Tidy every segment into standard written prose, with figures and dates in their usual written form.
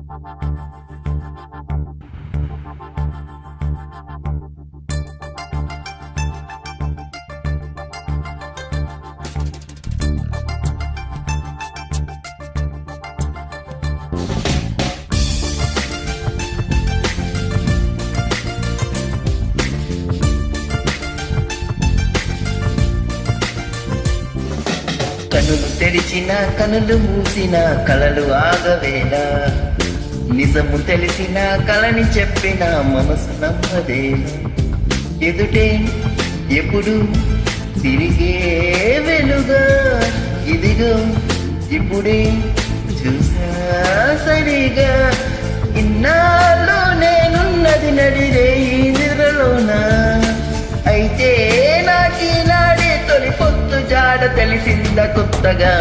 కనులు తెరిచిన కనులు మూసిన కలలు ఆగవేలా, నిజము తెలిసిన కలని చెప్పిన మనసు నమ్మదేలా. ఎదుటే ఎప్పుడు తిరిగే వెలుగా, ఇదిగో ఇప్పుడే చూసా సరిగా. ఇన్నాళ్ళు నేనున్నది నడిరే ఈ నిద్రలోనా, అయితే నాకీనాడే తొలి పొత్తు జాడ తెలిసింద కొత్తగా.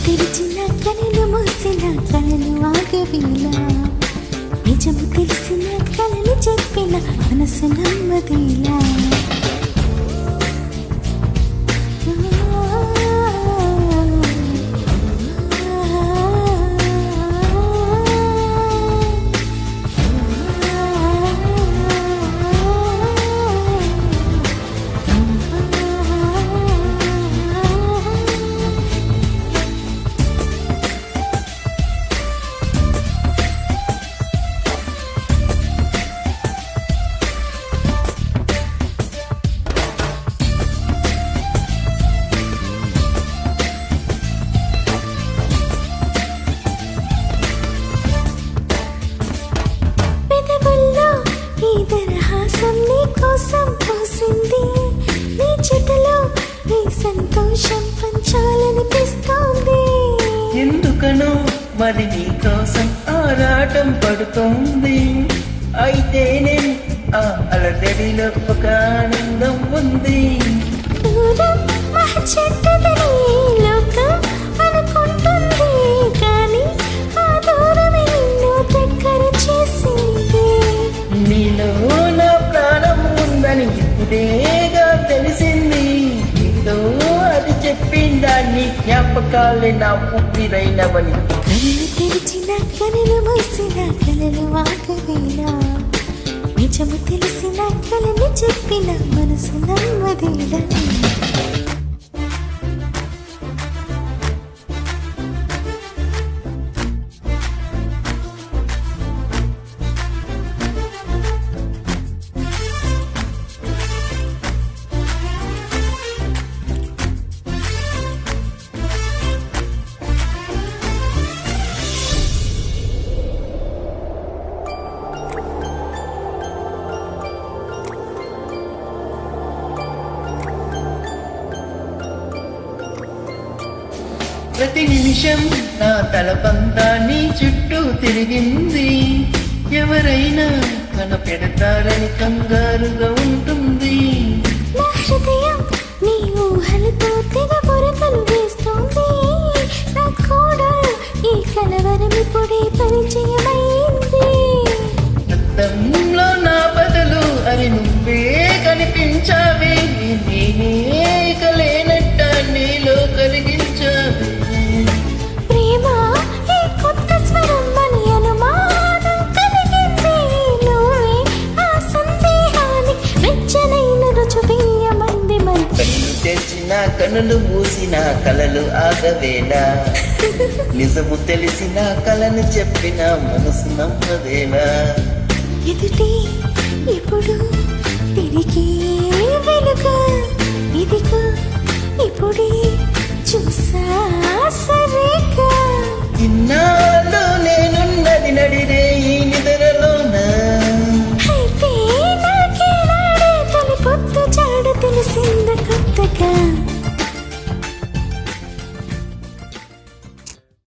తెరిచిన కనులు మూసిన కలలు ఆగవేలా, నిజము తెలిసిన కలని చెప్పిన మనసు నమ్మదేలా. నీ కోసం పోసింది, నీ చేతిలో నీ సంతోషం పంచాలనిపిస్తోంది. ఎందుకనో మరి నీ కోసం ఆరాటం పడుతోంది. అయితే నేను ఆ అలజడిలో ఒక ఆనందం ఉంది. దూరం మహచెడ్డదని లోకం అనుకుంటుంది, కానీ ఆ దూరమే నిన్ను దగ్గర చేసింది. నీలో నా ప్రాణం ఉందని ఇప్పుడేగా తెలిసింది. నీతో అది చెప్పిందాన్ని జ్ఞాపకాలే నా ఊపిరైనవని. కళ్ళు తెరిచిన కనులు మూసిన కలలు ఆగవేలా, నిజము తెలిసిన కలని చెప్పిన మనసు నమ్మదేలా. ప్రతి నిమిషం నా తలపంతా నీ చుట్టూ తిరిగింది. ఎవరైనా కనపెడతారని కంగారుగా ఉంటుంది. నా హృదయం నీ ఊహలతో తెగ పొరకలు వేస్తోంది. నా కూడా ఈ కలవరం ఇప్పుడే పరిచయమైంది. అద్దంలో నా బదులు అది నువ్వే కనిపించావే. నేనే కలేనట్ట నీలో కలిగించావే. ప్రేమ ఈ కొత్త స్వరం అని అనుమానం కలిగింది. నువ్వే ఆ సందేహానికి వెచ్చనైన రుజువేయమంది. మరి కళ్ళు తెరిచిన కనులు మూసిన కలలు ఆగవేలా, నిజము తెలిసిన కలను చెప్పిన మనసు నమ్మదేలా. ఎదుటి ఇప్పుడు తిరిగి